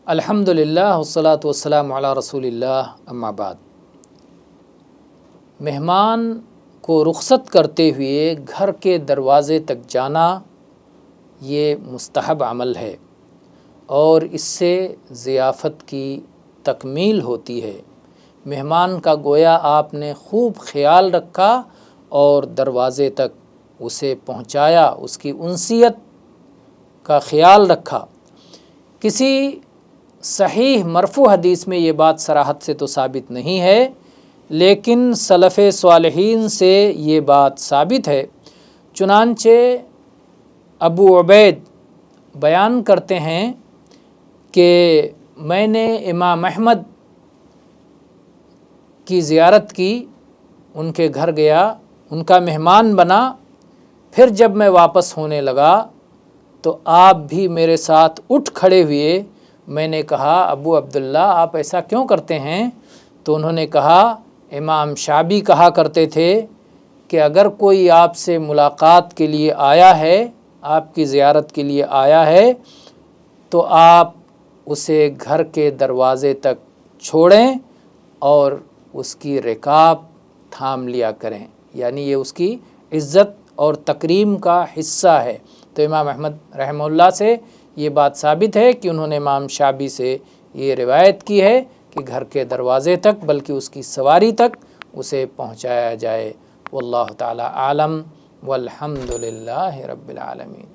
الحمدللہ والصلاۃ والسلام علی رسول اللہ اما بعد۔ مہمان کو رخصت کرتے ہوئے گھر کے دروازے تک جانا یہ مستحب عمل ہے اور اس سے ضیافت کی تکمیل ہوتی ہے۔ مہمان کا گویا آپ نے خوب خیال رکھا اور دروازے تک اسے پہنچایا، اس کی انسیت کا خیال رکھا۔ کسی صحیح مرفوع حدیث میں یہ بات صراحت سے تو ثابت نہیں ہے، لیکن سلف صالحین سے یہ بات ثابت ہے۔ چنانچہ ابو عبید بیان کرتے ہیں کہ میں نے امام احمد کی زیارت کی، ان کے گھر گیا، ان کا مہمان بنا، پھر جب میں واپس ہونے لگا تو آپ بھی میرے ساتھ اٹھ کھڑے ہوئے۔ میں نے کہا ابو عبداللہ آپ ایسا کیوں کرتے ہیں؟ تو انہوں نے کہا امام شعبی کہا کرتے تھے کہ اگر کوئی آپ سے ملاقات کے لیے آیا ہے، آپ کی زیارت کے لیے آیا ہے، تو آپ اسے گھر کے دروازے تک چھوڑیں اور اس کی رکاب تھام لیا کریں، یعنی یہ اس کی عزت اور تکریم کا حصہ ہے۔ تو امام احمد رحمہ اللہ سے یہ بات ثابت ہے کہ انہوں نے امام شعبی سے یہ روایت کی ہے کہ گھر کے دروازے تک بلکہ اس کی سواری تک اسے پہنچایا جائے۔ واللہ تعالی عالم والحمد للہ رب العالمین۔